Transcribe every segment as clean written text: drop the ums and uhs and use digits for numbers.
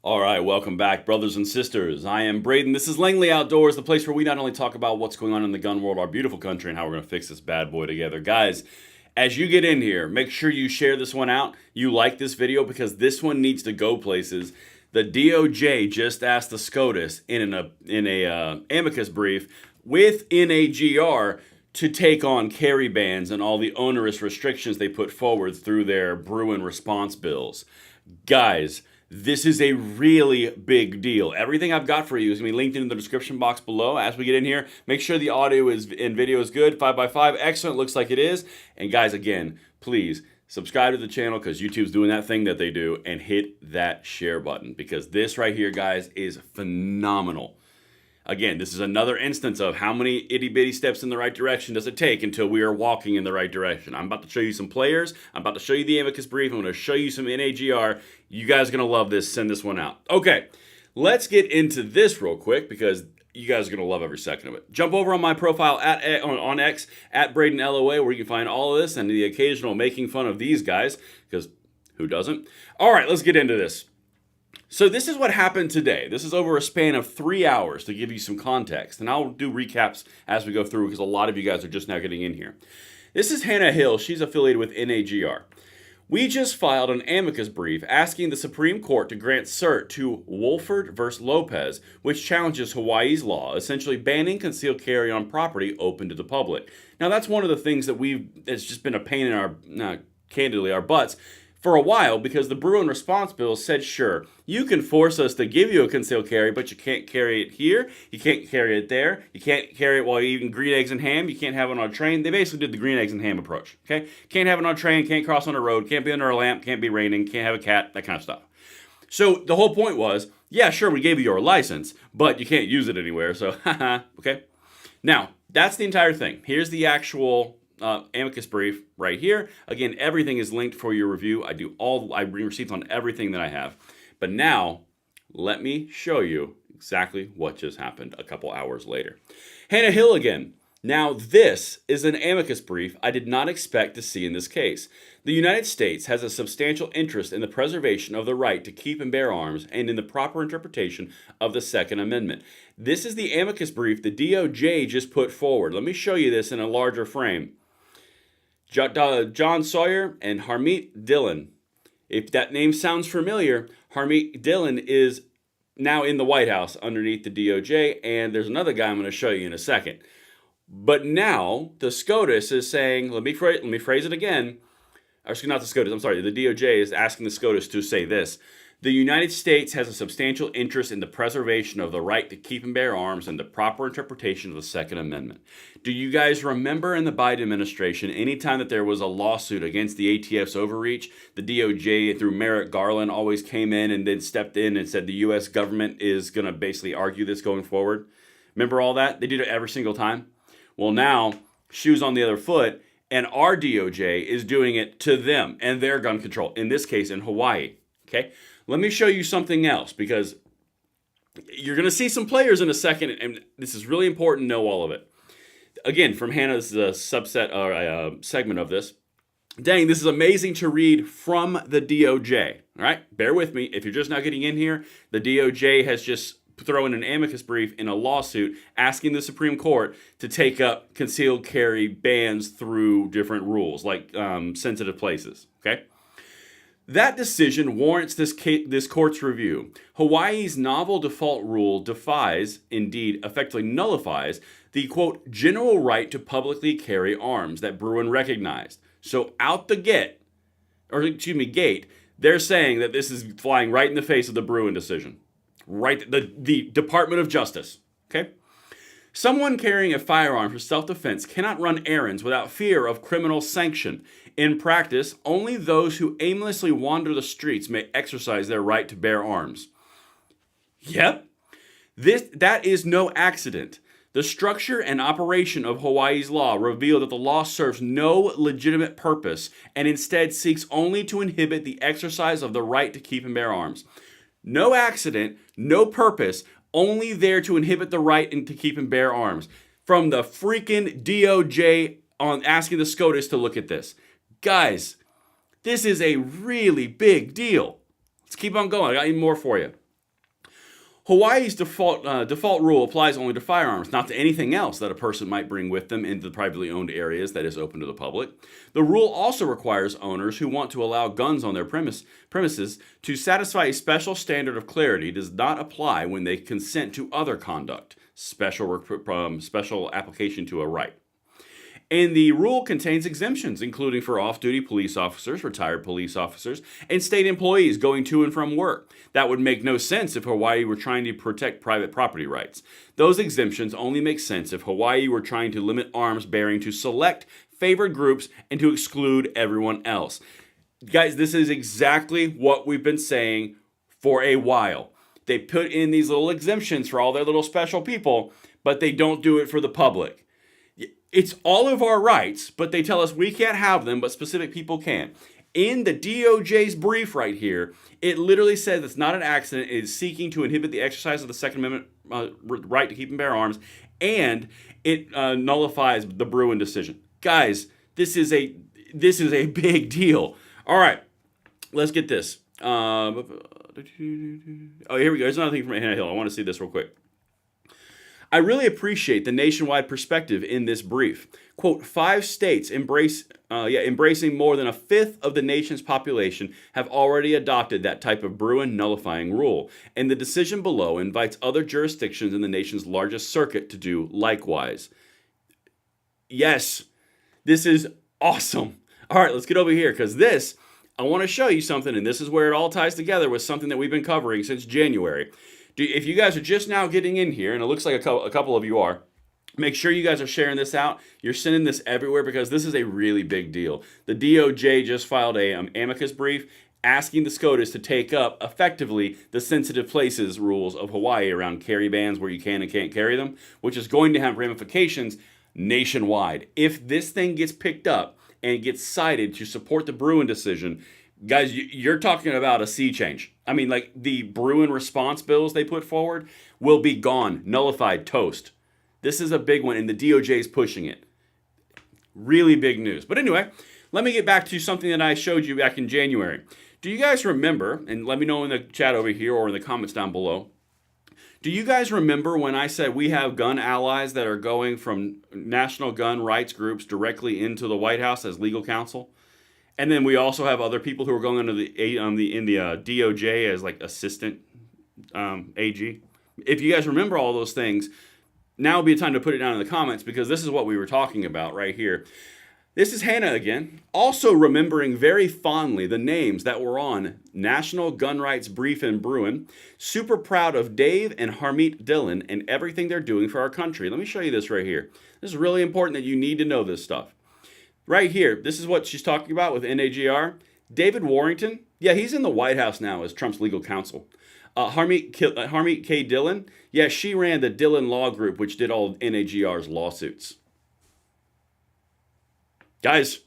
All right, welcome back, brothers and sisters. I am Braden. This is Langley Outdoors, the place where we not only talk about what's going on in the gun world, our beautiful country, and how we're going to fix this bad boy together. Guys, as you get in here, make sure you share this one out. You like this video because this one needs to go places. The DOJ just asked the SCOTUS in a amicus brief with NAGR to take on carry bans and all the onerous restrictions they put forward through their Bruin response bills. Guys, this is a really big deal. Everything I've got for you is going to be linked in the description box below. As we get in here, make sure the audio and video is good. 5x5, excellent, looks like it is. And guys, again, please subscribe to the channel because YouTube's doing that thing that they do, and hit that share button because this right here, guys, is phenomenal. Again, this is another instance of how many itty-bitty steps in the right direction does it take until we are walking in the right direction. I'm about to show you some players. I'm about to show you the amicus brief. I'm going to show you some NAGR. You guys are going to love this. Send this one out. Okay, let's get into this real quick because you guys are going to love every second of it. Jump over on my profile on X, at Braden LOA, where you can find all of this and the occasional making fun of these guys, because who doesn't? All right, let's get into this. So this is what happened today. This is over a span of 3 hours to give you some context. And I'll do recaps as we go through because a lot of you guys are just now getting in here. This is Hannah Hill. She's affiliated with NAGR. We just filed an amicus brief asking the Supreme Court to grant cert to Wolford v. Lopez, which challenges Hawaii's law, essentially banning concealed carry on property open to the public. Now that's one of the things that it's just been a pain in our, candidly, our butts for a while, because the Bruin response bill said, sure, you can force us to give you a concealed carry, but you can't carry it here, you can't carry it there, you can't carry it while you're eating green eggs and ham, you can't have it on a train. They basically did the green eggs and ham approach, okay? Can't have it on a train, can't cross on a road, can't be under a lamp, can't be raining, can't have a cat, that kind of stuff. So the whole point was, yeah, sure, we gave you your license, but you can't use it anywhere, so haha, okay? Now, that's the entire thing. Here's the actual amicus brief right here. Again, everything is linked for your review. I bring receipts on everything that I have. But now, let me show you exactly what just happened a couple hours later. Hannah Hill again. Now, this is an amicus brief I did not expect to see in this case. The United States has a substantial interest in the preservation of the right to keep and bear arms and in the proper interpretation of the Second Amendment. This is the amicus brief the DOJ just put forward. Let me show you this in a larger frame. John Sawyer and Harmeet Dillon. If that name sounds familiar, Harmeet Dillon is now in the White House underneath the DOJ, and there's another guy I'm going to show you in a second. But now the SCOTUS is saying, let me phrase it again. Actually, not the SCOTUS, I'm sorry. The DOJ is asking the SCOTUS to say this. The United States has a substantial interest in the preservation of the right to keep and bear arms and the proper interpretation of the Second Amendment. Do you guys remember in the Biden administration, anytime that there was a lawsuit against the ATF's overreach, the DOJ through Merrick Garland always came in and then stepped in and said the U.S. government is going to basically argue this going forward? Remember all that? They did it every single time. Well, now, shoes on the other foot, and our DOJ is doing it to them and their gun control, in this case in Hawaii. Okay? Let me show you something else, because you're going to see some players in a second, and this is really important to know all of it. Again, from Hannah's subset or segment of this. Dang, this is amazing to read from the DOJ. All right? Bear with me. If you're just now getting in here, the DOJ has just thrown an amicus brief in a lawsuit asking the Supreme Court to take up concealed carry bans through different rules, like sensitive places. Okay? That decision warrants this court's review. Hawaii's novel default rule defies, indeed effectively nullifies, the, quote, general right to publicly carry arms that Bruin recognized. So out the gate, they're saying that this is flying right in the face of the Bruin decision. Right, the Department of Justice, okay? Someone carrying a firearm for self-defense cannot run errands without fear of criminal sanction. In practice, only those who aimlessly wander the streets may exercise their right to bear arms. Yep, that is no accident. The structure and operation of Hawaii's law reveal that the law serves no legitimate purpose and instead seeks only to inhibit the exercise of the right to keep and bear arms. No accident, no purpose, only there to inhibit the right and to keep and bear arms. From the freaking DOJ on asking the SCOTUS to look at this. Guys, this is a really big deal. Let's keep on going. I got even more for you. Hawaii's default rule applies only to firearms, not to anything else that a person might bring with them into the privately owned areas that is open to the public. The rule also requires owners who want to allow guns on their premises to satisfy a special standard of clarity does not apply when they consent to other conduct, special application to a right. And the rule contains exemptions, including for off-duty police officers, retired police officers, and state employees going to and from work. That would make no sense if Hawaii were trying to protect private property rights. Those exemptions only make sense if Hawaii were trying to limit arms bearing to select favored groups and to exclude everyone else. Guys, this is exactly what we've been saying for a while. They put in these little exemptions for all their little special people, but they don't do it for the public. It's all of our rights, but they tell us we can't have them, but specific people can. In the DOJ's brief right here, it literally says it's not an accident. It is seeking to inhibit the exercise of the Second Amendment right to keep and bear arms, and it nullifies the Braden decision. Guys, this is a big deal. All right, let's get this. Oh, here we go. There's another thing from Hannah Hill. I want to see this real quick. I really appreciate the nationwide perspective in this brief. Quote, 5 states embracing more than a fifth of the nation's population have already adopted that type of Braden nullifying rule, and the decision below invites other jurisdictions in the nation's largest circuit to do likewise. Yes, this is awesome. All right, let's get over here, because this, I want to show you something, and this is where it all ties together with something that we've been covering since January. If you guys are just now getting in here, and it looks like a couple of you are, make sure you guys are sharing this out. You're sending this everywhere because this is a really big deal. The DOJ just filed a amicus brief asking the SCOTUS to take up, effectively, the sensitive places rules of Hawaii around carry bans where you can and can't carry them, which is going to have ramifications nationwide. If this thing gets picked up and gets cited to support the Braden decision, guys, you're talking about a sea change. I mean, like, the Braden response bills they put forward will be gone, nullified, toast. This is a big one, and the DOJ is pushing it. Really big news. But anyway, let me get back to something that I showed you back in January. Do you guys remember, and let me know in the chat over here or in the comments down below, do you guys remember when I said we have gun allies that are going from national gun rights groups directly into the White House as legal counsel? And then we also have other people who are going under the DOJ as like assistant AG. If you guys remember all those things, now would be a time to put it down in the comments, because this is what we were talking about right here. This is Hannah again, also remembering very fondly the names that were on National Gun Rights Brief in Braden. Super proud of Dave and Harmeet Dillon and everything they're doing for our country. Let me show you this right here. This is really important that you need to know this stuff. Right here, this is what she's talking about with NAGR. David Warrington, yeah, he's in the White House now as Trump's legal counsel. Harmeet K. Dillon, yeah, she ran the Dillon Law Group, which did all NAGR's lawsuits. Guys,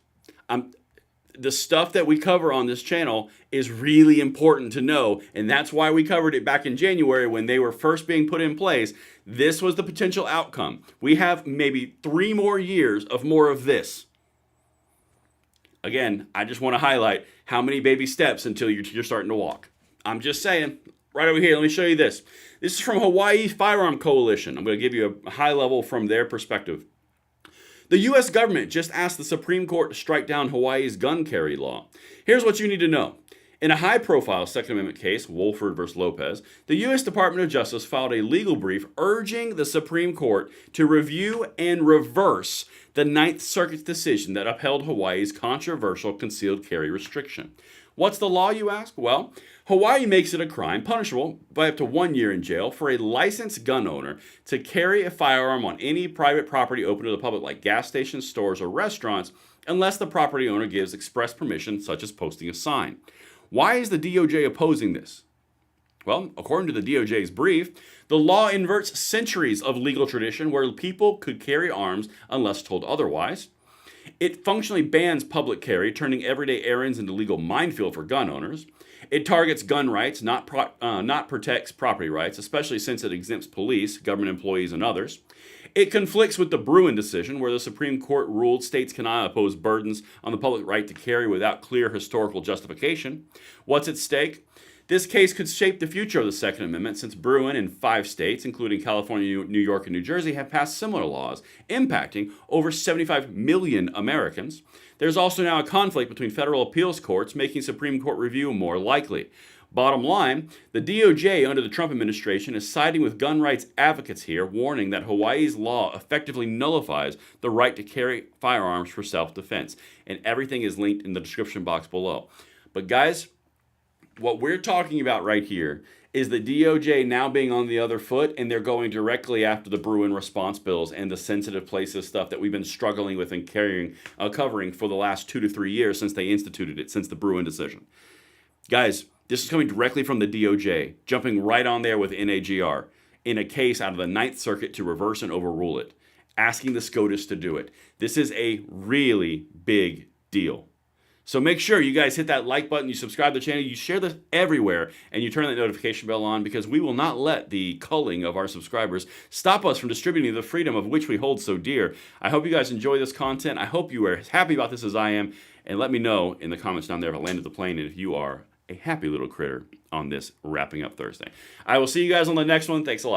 the stuff that we cover on this channel is really important to know, and that's why we covered it back in January when they were first being put in place. This was the potential outcome. We have maybe 3 more years of more of this. Again, I just want to highlight how many baby steps until you're starting to walk. I'm just saying. Right over here, let me show you this. This is from Hawaii Firearm Coalition. I'm going to give you a high level from their perspective. The U.S. government just asked the Supreme Court to strike down Hawaii's gun carry law. Here's what you need to know. In a high-profile Second Amendment case, Wolford v. Lopez, the U.S. Department of Justice filed a legal brief urging the Supreme Court to review and reverse the Ninth Circuit's decision that upheld Hawaii's controversial concealed carry restriction. What's the law, you ask? Well, Hawaii makes it a crime punishable by up to 1 year in jail for a licensed gun owner to carry a firearm on any private property open to the public, like gas stations, stores, or restaurants, unless the property owner gives express permission, such as posting a sign. Why is the DOJ opposing this? Well, according to the DOJ's brief, the law inverts centuries of legal tradition where people could carry arms unless told otherwise. It functionally bans public carry, turning everyday errands into legal minefield for gun owners. It targets gun rights, not protects property rights, especially since it exempts police, government employees, and others. It conflicts with the Braden decision, where the Supreme Court ruled states cannot impose burdens on the public right to carry without clear historical justification. What's at stake? This case could shape the future of the Second Amendment since Bruin and 5 states, including California, New York, and New Jersey, have passed similar laws impacting over 75 million Americans. There's also now a conflict between federal appeals courts, making Supreme Court review more likely. Bottom line, the DOJ under the Trump administration is siding with gun rights advocates here, warning that Hawaii's law effectively nullifies the right to carry firearms for self-defense. And everything is linked in the description box below. But guys, what we're talking about right here is the DOJ now being on the other foot, and they're going directly after the Bruin response bills and the sensitive places stuff that we've been struggling with and covering for the last 2 to 3 years since they instituted it, since the Bruin decision. Guys, this is coming directly from the DOJ, jumping right on there with NAGR in a case out of the Ninth Circuit to reverse and overrule it, asking the SCOTUS to do it. This is a really big deal. So make sure you guys hit that like button, you subscribe to the channel, you share this everywhere, and you turn that notification bell on, because we will not let the culling of our subscribers stop us from distributing the freedom of which we hold so dear. I hope you guys enjoy this content. I hope you are as happy about this as I am, and let me know in the comments down there if I landed the plane and if you are a happy little critter on this wrapping up Thursday. I will see you guys on the next one. Thanks a lot.